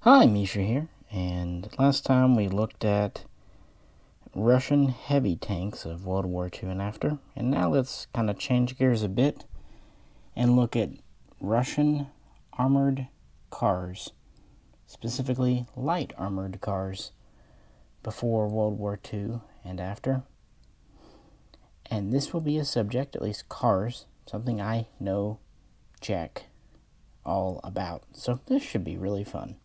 Hi, Misha here, and last time we looked at Russian heavy tanks of World War II and after, and now let's kind of change gears a bit and look at Russian armored cars, specifically light armored cars before World War II and after. And this will be a subject, at least cars, something I know jack all about, so this should be really fun.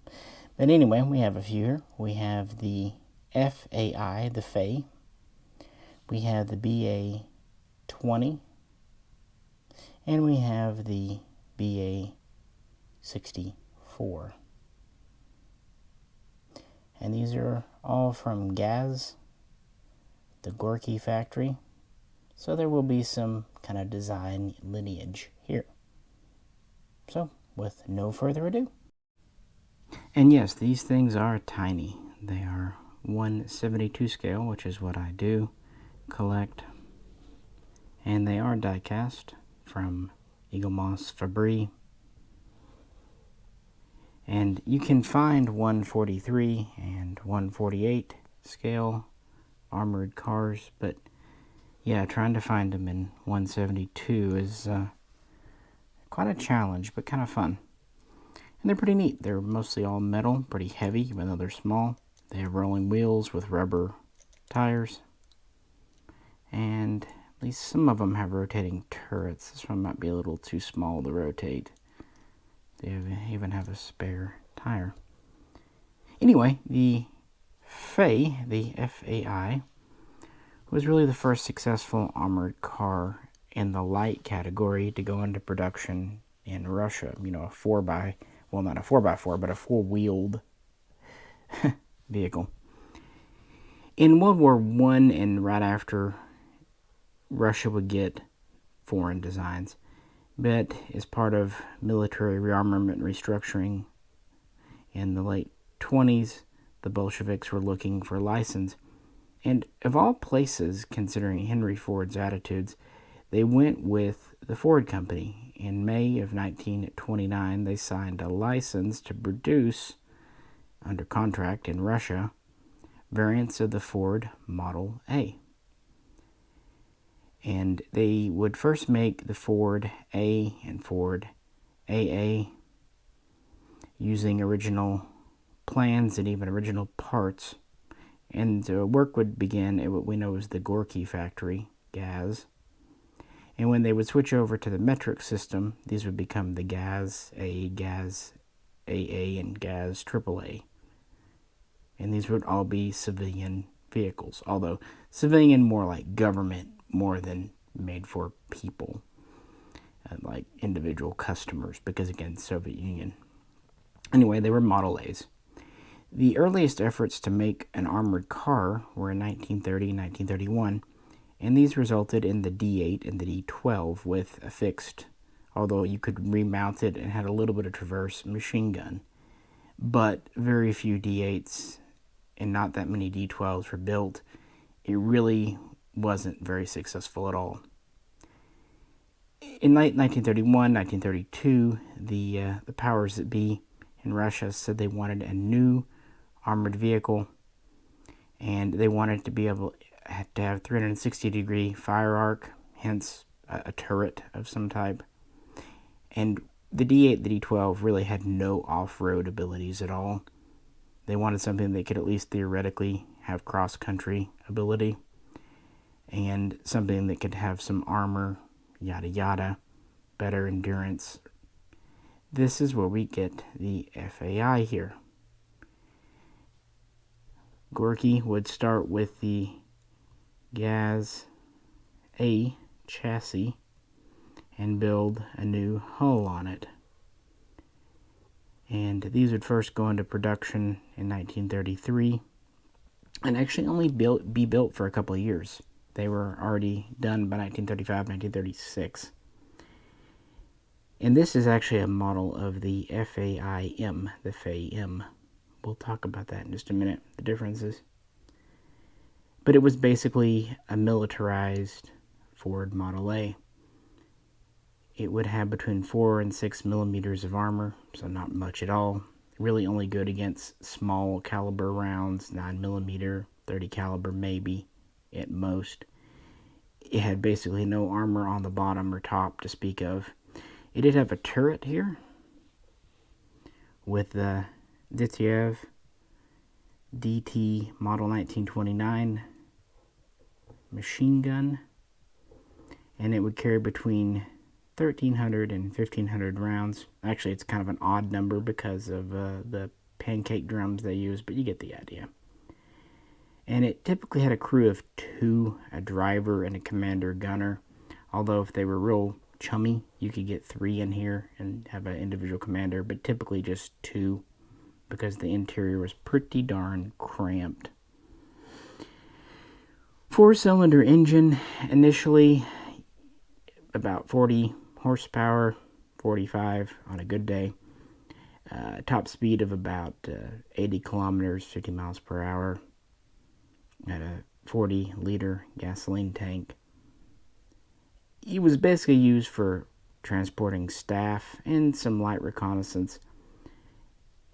But anyway, we have a few here. We have the FAI, the FAI. We have the BA-20. And we have the BA-64. And these are all from GAZ, the Gorky factory. So there will be some kind of design lineage here. So, with no further ado. And yes, these things are tiny. They are 1/72 scale, which is what I do collect. And they are die-cast from Eagle Moss Fabry. And you can find 143 and 148 scale armored cars, but yeah, trying to find them in 172 is quite a challenge, but kind of fun. And they're pretty neat. They're mostly all metal, pretty heavy, even though they're small. They have rolling wheels with rubber tires. And at least some of them have rotating turrets. This one might be a little too small to rotate. They even have a spare tire. Anyway, the FAI, the FAI, was really the first successful armored car in the light category to go into production in Russia. You know, not a 4x4, but a four-wheeled vehicle. In World War I and right after, Russia would get foreign designs, but as part of military rearmament and restructuring in the late 20s, the Bolsheviks were looking for license. And of all places, considering Henry Ford's attitudes, they went with the Ford Company. In May of 1929, they signed a license to produce, under contract in Russia, variants of the Ford Model A. And they would first make the Ford A and Ford AA using original plans and even original parts. And work would begin at what we know as the Gorky factory, GAZ. And when they would switch over to the metric system, these would become the GAZ A, GAZ AA, and GAZ AAA. And these would all be civilian vehicles, although civilian more like government more than made for people, like individual customers, because again, Soviet Union. Anyway, they were Model A's. The earliest efforts to make an armored car were in 1930 and 1931, and these resulted in the D8 and the D12 with a fixed, although you could remount it and had a little bit of traverse, machine gun. But very few D8s and not that many D12s were built. It really wasn't very successful at all. In late 1931, 1932, the powers that be in Russia said they wanted a new armored vehicle, and they wanted to be able to have 360-degree fire arc, hence a turret of some type. And the D8, the D12 really had no off-road abilities at all. They wanted something that could at least theoretically have cross-country ability, and something that could have some armor, yada yada, better endurance. This is where we get the FAI here. Gorky would start with the GAZ A chassis and build a new hull on it. And these would first go into production in 1933 and actually only be built for a couple of years. They were already done by 1935, 1936. And this is actually a model of the FAI-M, the FAI-M. We'll talk about that in just a minute, the differences. But it was basically a militarized Ford Model A. It would have between 4 and 6 millimeters of armor, so not much at all. Really only good against small caliber rounds, 9mm, 30 caliber maybe at most. It had basically no armor on the bottom or top to speak of. It did have a turret here with the Dityev DT Model 1929 machine gun, and it would carry between 1,300 and 1,500 rounds. Actually, it's kind of an odd number because of the pancake drums they use, but you get the idea. And it typically had a crew of 2, a driver and a commander gunner, although if they were real chummy, you could get 3 in here and have an individual commander, but typically just 2 because the interior was pretty darn cramped. 4-cylinder engine, initially about 40 horsepower, 45 on a good day. Top speed of about 80 kilometers, 50 miles per hour. Had a 40-liter gasoline tank. It was basically used for transporting staff and some light reconnaissance,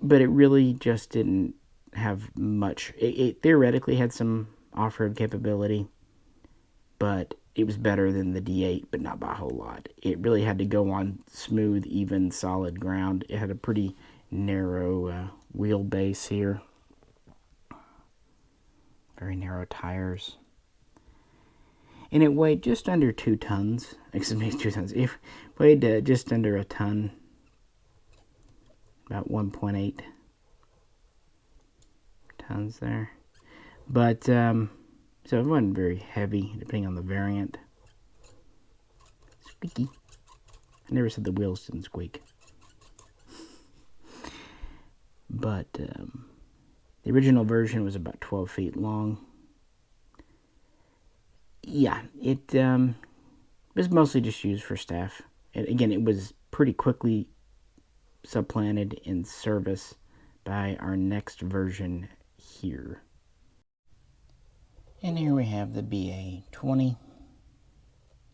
but it really just didn't have much. It theoretically had some off-road capability, but it was better than the D8, but not by a whole lot. It really had to go on smooth, even, solid ground. It had a pretty narrow wheelbase here. Very narrow tires. And it weighed just under 2 tons. Excuse me, 2 tons. It weighed just under a ton. About 1.8 tons there. But, so it wasn't very heavy, depending on the variant. Squeaky. I never said the wheels didn't squeak. But, the original version was about 12 feet long. Yeah, it was mostly just used for staff. And again, it was pretty quickly supplanted in service by our next version here. And here we have the BA-20.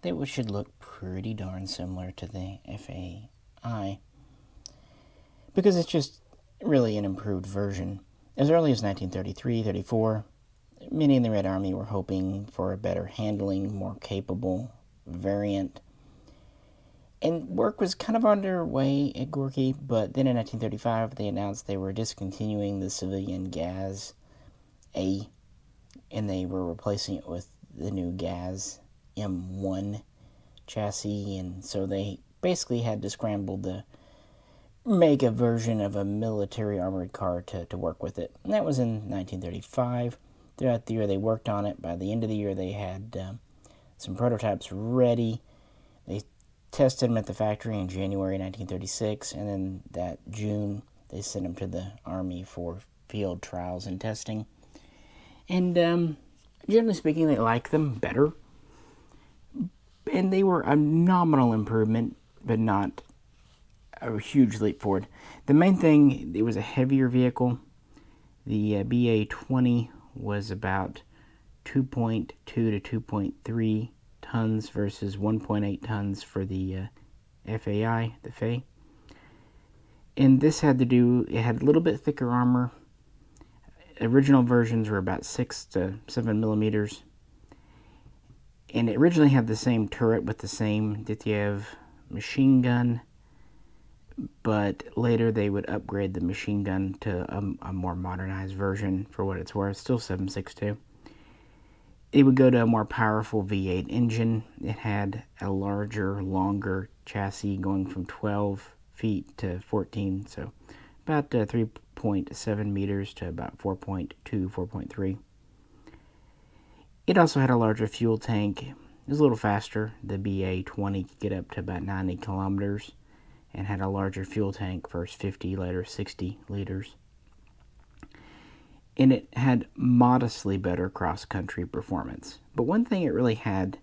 That should look pretty darn similar to the FAI, because it's just really an improved version. As early as 1933, 34, many in the Red Army were hoping for a better handling, more capable variant. And work was kind of underway at Gorky, but then in 1935 they announced they were discontinuing the civilian GAZ A, and they were replacing it with the new GAZ M1 chassis, and so they basically had to scramble to make a version of a military armored car to work with it. And that was in 1935. Throughout the year they worked on it. By the end of the year they had some prototypes ready. They tested them at the factory in January 1936, and then that June they sent them to the Army for field trials and testing. And generally speaking, they liked them better. And they were a nominal improvement, but not a huge leap forward. The main thing, it was a heavier vehicle. The BA-20 was about 2.2 to 2.3 tons versus 1.8 tons for the FAI, the FAI. And this had to do, it had a little bit thicker armor. Original versions were about 6 to 7 millimeters. And it originally had the same turret with the same Dityev machine gun, but later they would upgrade the machine gun to a more modernized version for what it's worth, still 7.62. It would go to a more powerful V8 engine. It had a larger, longer chassis going from 12 feet to 14, so about 3.7 meters to about 4.2, 4.3. It also had a larger fuel tank. It was a little faster. The BA-20 could get up to about 90 kilometers and had a larger fuel tank, first 50, later 60 liters. And it had modestly better cross-country performance. But one thing it really had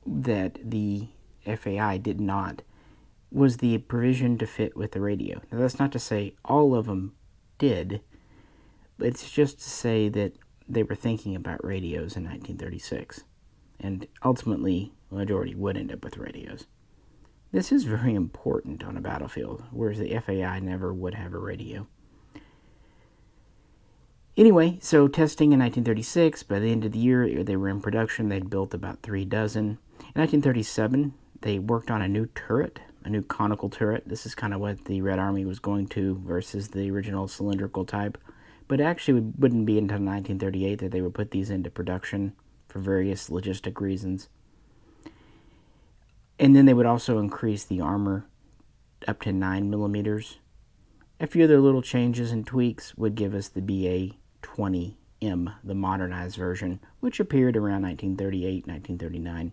that the FAI did not was the provision to fit with the radio. Now, that's not to say all of them did, but it's just to say that they were thinking about radios in 1936. And ultimately, the majority would end up with radios. This is very important on a battlefield, whereas the FAI never would have a radio. Anyway, so testing in 1936, by the end of the year, they were in production. They'd built about 3 dozen. In 1937, they worked on a new turret, a new conical turret. This is kind of what the Red Army was going to versus the original cylindrical type. But it actually wouldn't be until 1938 that they would put these into production for various logistic reasons. And then they would also increase the armor up to 9 millimeters. A few other little changes and tweaks would give us the BA-20M, the modernized version, which appeared around 1938, 1939.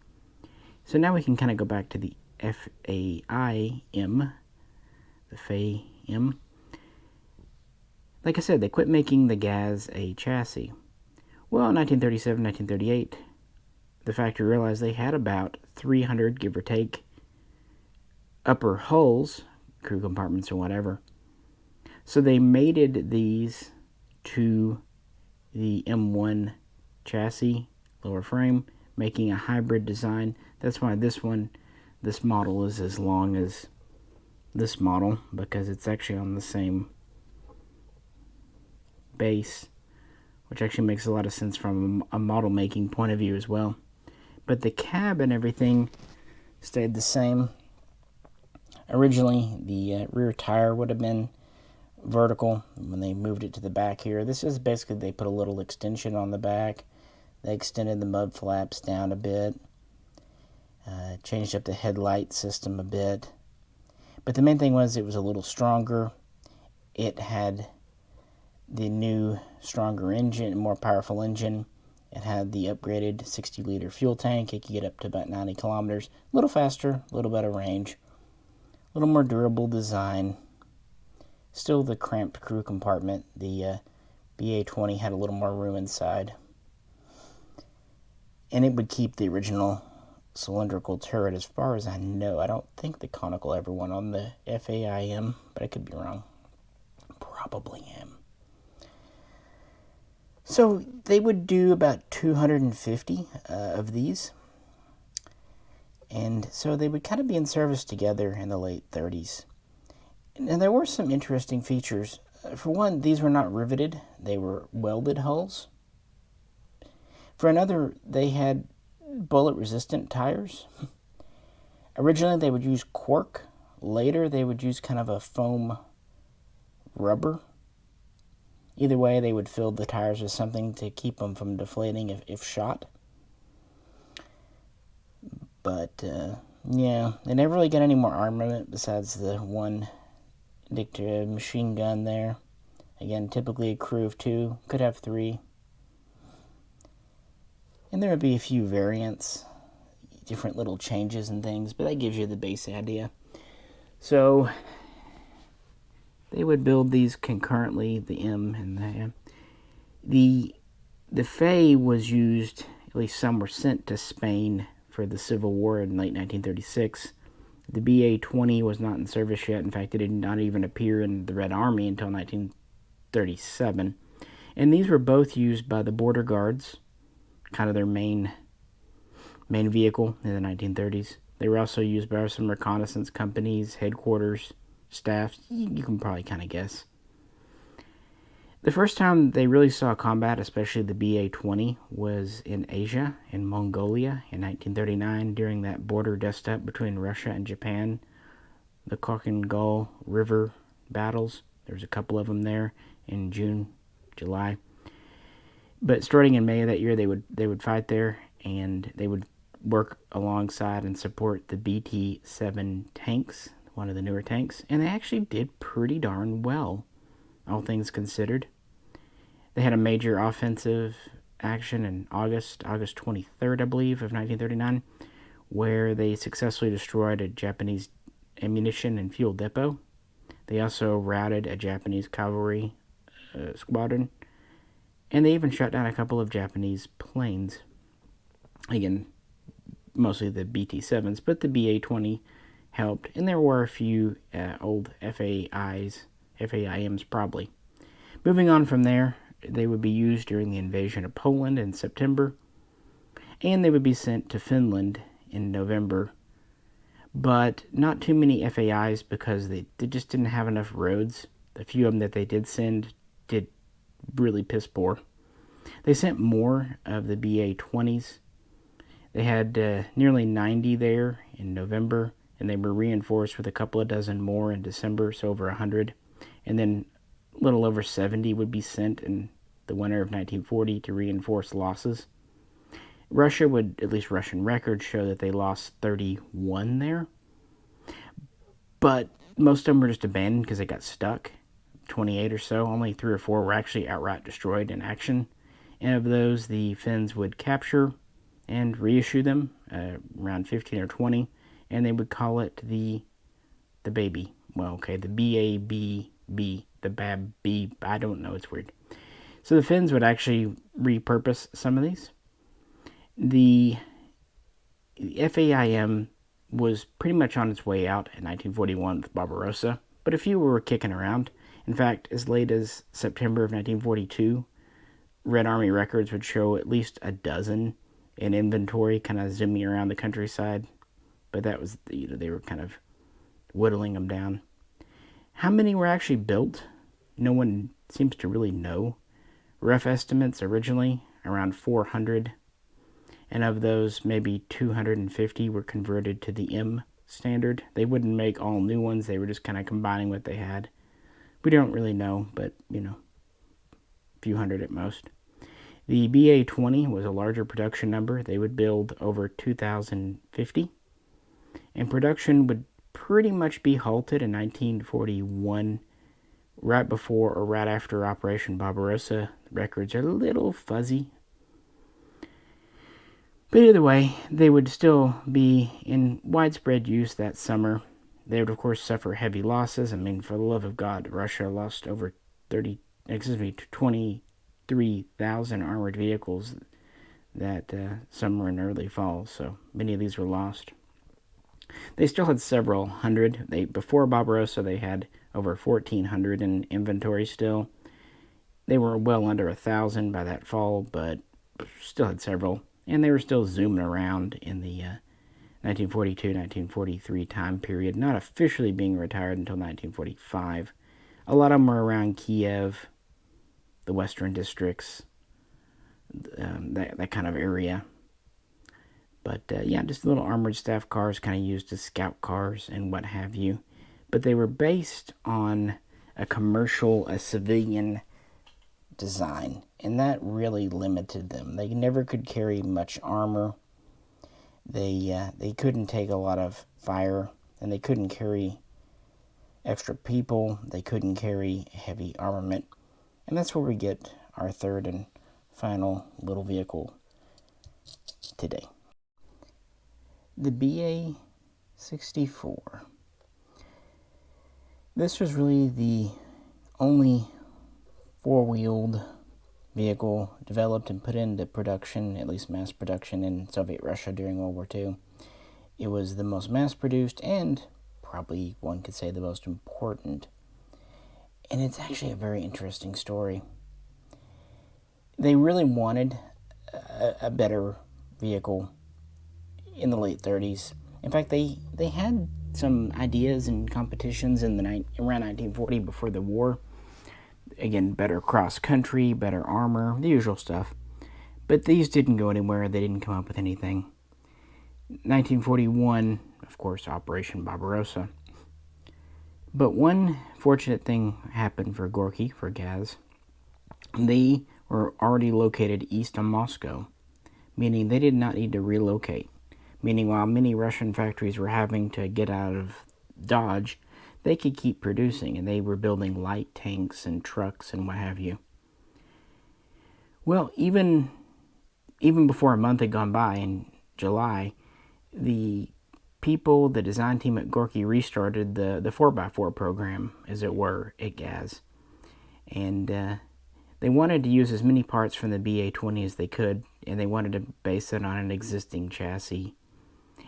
So now we can kind of go back to the FAI-M, the FAI-M. Like I said, they quit making the GAZ a chassis. Well, in 1937, 1938, the factory realized they had about 300, give or take, upper hulls, crew compartments or whatever. So they mated these to the M1 chassis, lower frame, making a hybrid design. That's why this model is as long as this model, because it's actually on the same base, which actually makes a lot of sense from a model making point of view as well. But the cab and everything stayed the same. Originally, the rear tire would have been vertical when they moved it to the back here. This is basically, they put a little extension on the back. They extended the mud flaps down a bit, changed up the headlight system a bit. But the main thing was it was a little stronger. It had the new, stronger engine, more powerful engine. It had the upgraded 60-liter fuel tank. It could get up to about 90 kilometers. A little faster, a little better range, a little more durable design. Still the cramped crew compartment. The BA-20 had a little more room inside. And it would keep the original cylindrical turret as far as I know. I don't think the conical ever went on the FAI-M, but I could be wrong. Probably am. So they would do about 250 of these. And so they would kind of be in service together in the late 30s. And there were some interesting features. For one, these were not riveted. They were welded hulls. For another, they had bullet-resistant tires. Originally, they would use cork. Later, they would use kind of a foam rubber. Either way, they would fill the tires with something to keep them from deflating if shot. But, yeah, they never really got any more armament besides the one Dicta machine gun there. Again, typically a crew of 2, could have 3. And there would be a few variants, different little changes and things, but that gives you the base idea. So they would build these concurrently, the M and the M. The FAI was used, at least some were sent to Spain for the Civil War in late 1936. The BA-20 was not in service yet. In fact, it did not even appear in the Red Army until 1937. And these were both used by the border guards, kind of their main vehicle in the 1930s. They were also used by some reconnaissance companies, headquarters, staffs. You can probably kind of guess. The first time they really saw combat, especially the BA-20, was in Asia, in Mongolia, in 1939, during that border dust-up between Russia and Japan, the Kokengul River battles. There was a couple of them there in June, July. But starting in May of that year, they would fight there, and they would work alongside and support the BT-7 tanks, one of the newer tanks, and they actually did pretty darn well, all things considered. They had a major offensive action in August 23rd, I believe, of 1939, where they successfully destroyed a Japanese ammunition and fuel depot. They also routed a Japanese cavalry squadron, and they even shot down a couple of Japanese planes. Again, mostly the BT-7s, but the BA-20 helped, and there were a few old FAIMs probably. Moving on from there, they would be used during the invasion of Poland in September, and they would be sent to Finland in November. but not too many FAIs because they just didn't have enough roads. The few of them that they did send did really piss poor. They sent more of the BA-20s. They had nearly 90 there in November, and they were reinforced with a couple of dozen more in December, so over 100. And then a little over 70 would be sent in the winter of 1940 to reinforce losses. Russia would, at least Russian records, show that they lost 31 there. But most of them were just abandoned because they got stuck. 28 or so, only 3 or 4 were actually outright destroyed in action. And of those, the Finns would capture and reissue them, around 15 or 20, and they would call it the baby. Well, okay, the BABB, the BAB, I don't know, it's weird. So the Finns would actually repurpose some of these. The FAIM was pretty much on its way out in 1941 with Barbarossa, but a few were kicking around. In fact, as late as September of 1942, Red Army records would show at least a dozen in inventory, kind of zooming around the countryside. But that was, they were kind of whittling them down. How many were actually built? No one seems to really know. Rough estimates originally around 400, and of those, maybe 250 were converted to the M standard. They wouldn't make all new ones, they were just kind of combining what they had. We don't really know, but, a few hundred at most. The BA-20 was a larger production number. They would build over 2,050, and production would pretty much be halted in 1941, right before or right after Operation Barbarossa. The records are a little fuzzy. But either way, they would still be in widespread use that summer. They would, of course, suffer heavy losses. I mean, for the love of God, Russia lost over 23,000 armored vehicles that summer and early fall, so many of these were lost. They still had several hundred. Before Barbarossa, they had over 1,400 in inventory still. They were well under 1,000 by that fall, but still had several. And they were still zooming around in the 1942-1943 time period, not officially being retired until 1945. A lot of them were around Kiev, the western districts, that kind of area. But just little armored staff cars kind of used as scout cars and what have you. But they were based on a civilian design, and that really limited them. They never could carry much armor. They couldn't take a lot of fire, and they couldn't carry extra people. They couldn't carry heavy armament. And that's where we get our third and final little vehicle today. The BA-64. This was really the only four-wheeled vehicle developed and put into production, at least mass production, in Soviet Russia during World War II. It was the most mass-produced and probably one could say the most important. And it's actually a very interesting story. They really wanted a better vehicle in the late 30s. In fact, they had some ideas and competitions in around 1940 before the war. Again, better cross-country, better armor, the usual stuff. But these didn't go anywhere. They didn't come up with anything. 1941, of course, Operation Barbarossa. But one fortunate thing happened for Gorky, for GAZ. They were already located east of Moscow, meaning they did not need to relocate. Meaning while many Russian factories were having to get out of Dodge, they could keep producing, and they were building light tanks and trucks and what have you. Well, even before a month had gone by in July, the design team at Gorky restarted the 4x4 program, as it were, at GAZ. And they wanted to use as many parts from the BA-20 as they could, and they wanted to base it on an existing chassis.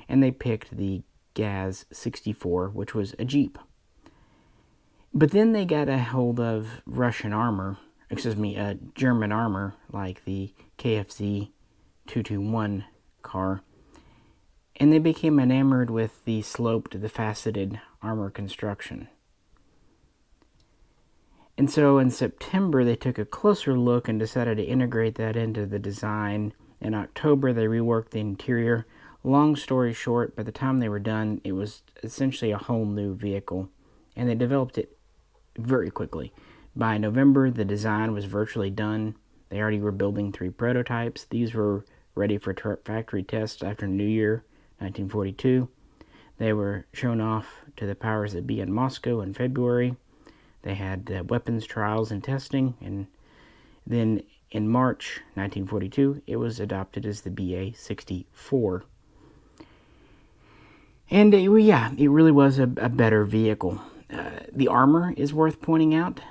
And they picked the GAZ-64, which was a Jeep. But then they got a hold of German armor, like the KFZ 221 car. and they became enamored with the sloped, the faceted armor construction. And so in September, they took a closer look and decided to integrate that into the design. In October, they reworked the interior. Long story short, by the time they were done, it was essentially a whole new vehicle, and they developed it very quickly. By November, the design was virtually done. They already were building 3 prototypes. These were ready for factory tests after New Year, 1942. They were shown off to the powers that be in Moscow in February. They had weapons trials and testing, and then in March 1942, it was adopted as the BA-64. And it really was a better vehicle. The armor is worth pointing out.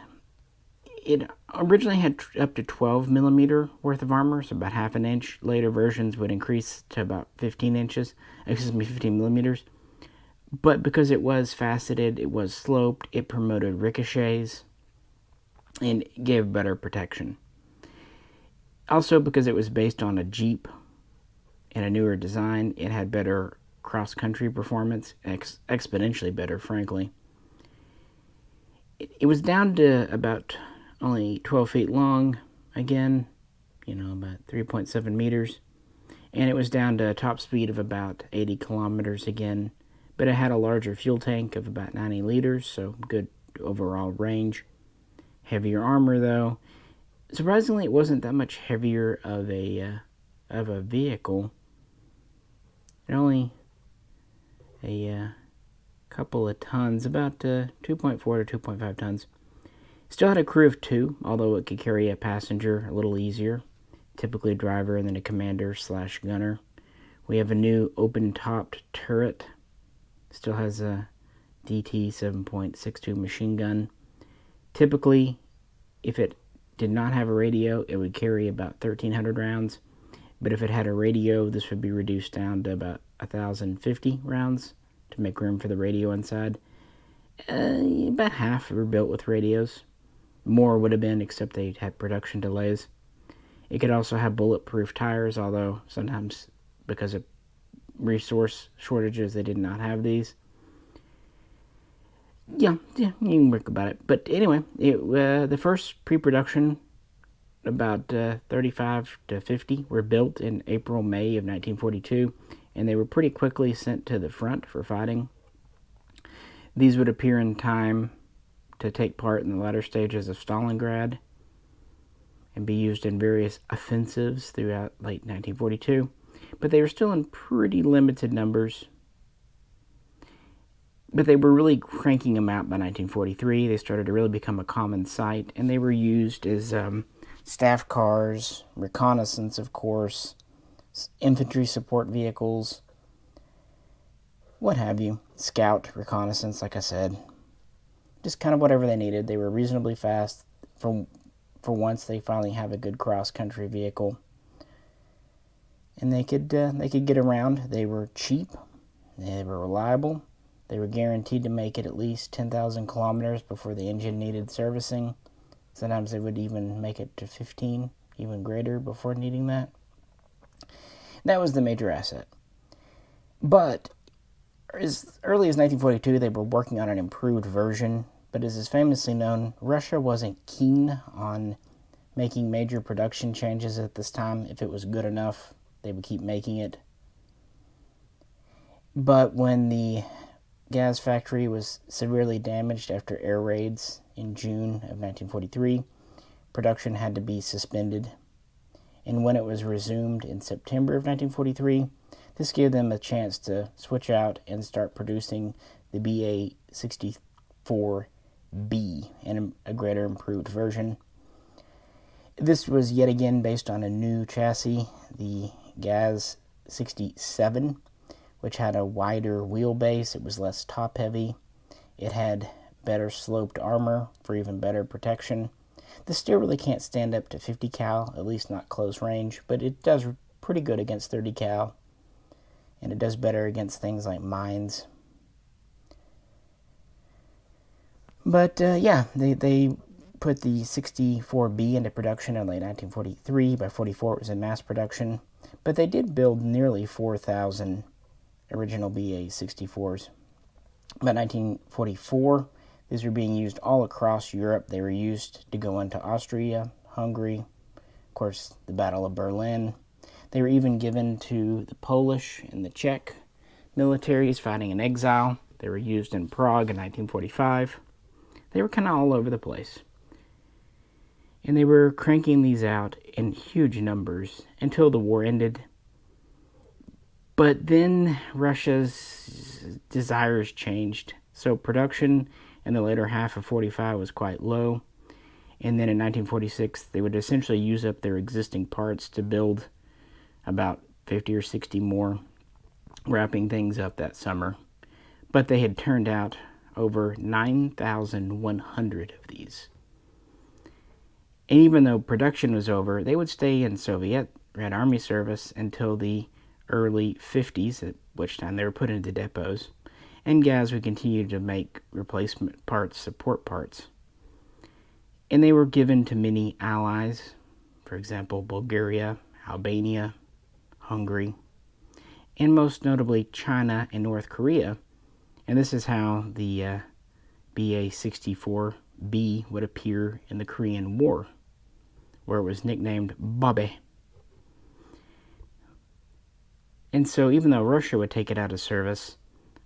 It originally had up to 12 millimeter worth of armor, so about half an inch. Later versions would increase to about 15 millimeters. But because it was faceted, it was sloped, it promoted ricochets, and gave better protection. Also, because it was based on a Jeep and a newer design, it had better cross-country performance, exponentially better, frankly. It was down to about only 12 feet long, again, about 3.7 meters. And it was down to a top speed of about 80 kilometers again. But it had a larger fuel tank of about 90 liters, so good overall range. Heavier armor, though. Surprisingly, it wasn't that much heavier of a vehicle. Only a couple of tons, about 2.4 to 2.5 tons. Still had a crew of 2, although it could carry a passenger a little easier, typically a driver and then a commander/gunner. We have a new open-topped turret. Still has a DT 7.62 machine gun. Typically, if it did not have a radio, it would carry about 1,300 rounds. But if it had a radio, this would be reduced down to about 1,050 rounds to make room for the radio inside. About half were built with radios. More would have been, except they had production delays. It could also have bulletproof tires, although sometimes because of resource shortages, they did not have these. Yeah, you can work about it. But anyway, the first pre-production, about 35 to 50, were built in April, May of 1942, and they were pretty quickly sent to the front for fighting. These would appear in time to take part in the latter stages of Stalingrad and be used in various offensives throughout late 1942. But they were still in pretty limited numbers. But they were really cranking them out by 1943. They started to really become a common sight, and they were used as staff cars, reconnaissance, of course, infantry support vehicles, what have you. Scout, reconnaissance, like I said. Just kind of whatever they needed. They were reasonably fast. For once, they finally have a good cross-country vehicle. And they could get around. They were cheap. They were reliable. They were guaranteed to make it at least 10,000 kilometers before the engine needed servicing. Sometimes they would even make it to 15, even greater, before needing that. That was the major asset. But as early as 1942, they were working on an improved version. But as is famously known, Russia wasn't keen on making major production changes at this time. If it was good enough, they would keep making it. But when the GAZ factory was severely damaged after air raids in June of 1943, production had to be suspended. And when it was resumed in September of 1943, this gave them a chance to switch out and start producing the BA-64B and a greater improved version. This was yet again based on a new chassis, the GAZ 67, which had a wider wheelbase. It was less top-heavy. It had better sloped armor for even better protection. This still really can't stand up to 50 cal, at least not close range, but it does pretty good against 30 cal, and it does better against things like mines. But they put the 64B into production in late 1943. By 44, it was in mass production. But they did build nearly 4,000 original BA-64s. By 1944, these were being used all across Europe. They were used to go into Austria, Hungary, of course, the Battle of Berlin. They were even given to the Polish and the Czech militaries fighting in exile. They were used in Prague in 1945. They were kind of all over the place. And they were cranking these out in huge numbers until the war ended. But then Russia's desires changed. So production in the later half of 45 was quite low. And then in 1946, they would essentially use up their existing parts to build about 50 or 60 more, wrapping things up that summer. But they had turned out over 9,100 of these. And even though production was over, they would stay in Soviet Red Army service until the early 50s, at which time they were put into depots, and GAZ would continue to make replacement parts, support parts. And they were given to many allies, for example, Bulgaria, Albania, Hungary, and most notably China and North Korea. And this is how the BA-64B would appear in the Korean War, where it was nicknamed Bobe. And so even though Russia would take it out of service,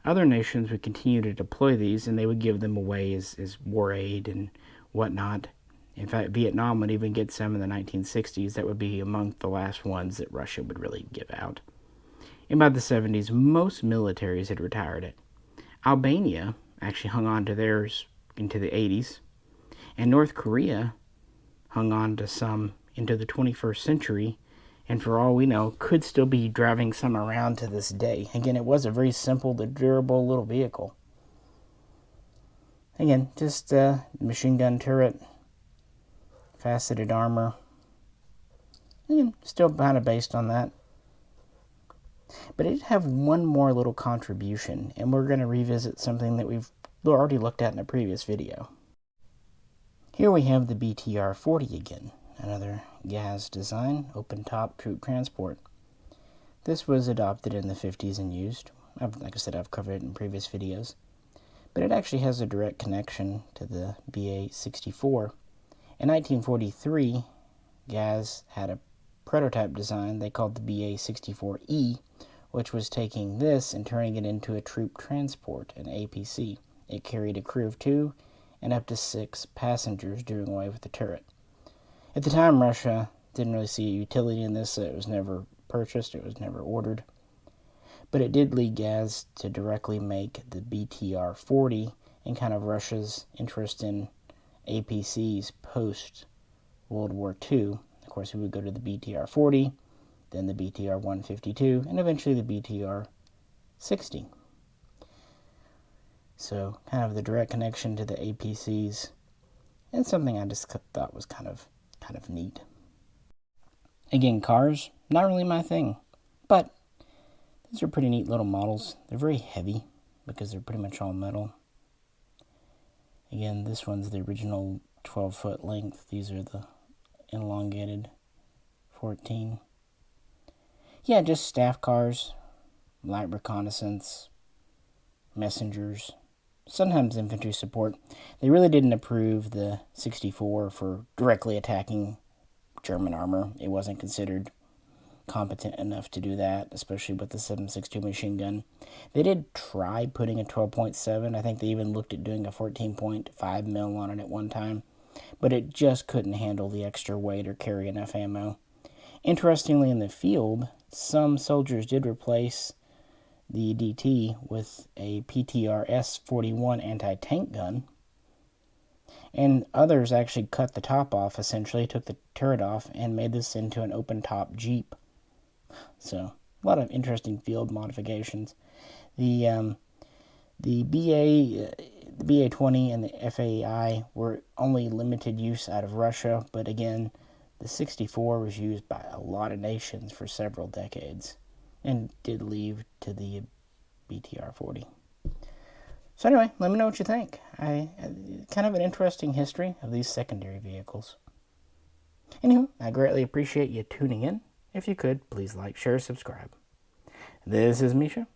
other nations would continue to deploy these, and they would give them away as war aid and whatnot. In fact, Vietnam would even get some in the 1960s. That would be among the last ones that Russia would really give out. And by the 70s, most militaries had retired it. Albania actually hung on to theirs into the 80s, and North Korea hung on to some into the 21st century, and for all we know, could still be driving some around to this day. Again, it was a very simple, durable little vehicle. Again, just a machine gun turret, faceted armor. Again, still kind of based on that. But it did have one more little contribution, and we're going to revisit something that we've already looked at in a previous video. Here we have the BTR-40 again, another GAZ design, open-top troop transport. This was adopted in the 50s and used. Like I said, I've covered it in previous videos. But it actually has a direct connection to the BA-64. In 1943, GAZ had a prototype design they called the BA-64E, which was taking this and turning it into a troop transport, an APC. It carried a crew of 2 and up to 6 passengers, doing away with the turret. At the time, Russia didn't really see a utility in this, so it was never purchased, it was never ordered. But it did lead GAZ to directly make the BTR-40 and kind of Russia's interest in APCs post-World War II. Of course, we would go to the BTR-40, then the BTR-152, and eventually the BTR-60. So, kind of the direct connection to the APCs, and something I just thought was kind of neat. Again, cars, not really my thing, but these are pretty neat little models. They're very heavy because they're pretty much all metal. Again, this one's the original 12-foot length. These are the elongated 14. Yeah, just staff cars, light reconnaissance, messengers, sometimes infantry support. They really didn't approve the 64 for directly attacking German armor. It wasn't considered competent enough to do that, especially with the 7.62 machine gun. They did try putting a 12.7. I think they even looked at doing a 14.5 mil on it at one time, but it just couldn't handle the extra weight or carry enough ammo. Interestingly, in the field, some soldiers did replace the DT with a PTR-S41 anti-tank gun, and others actually cut the top off, essentially took the turret off and made this into an open-top Jeep. So, a lot of interesting field modifications. The BA-20 and the FAI were only limited use out of Russia, but again, the 64 was used by a lot of nations for several decades, and did leave to the BTR-40. So anyway, let me know what you think. Kind of an interesting history of these secondary vehicles. Anywho, I greatly appreciate you tuning in. If you could, please like, share, subscribe. This is Misha,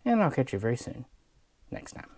and I'll catch you very soon next time.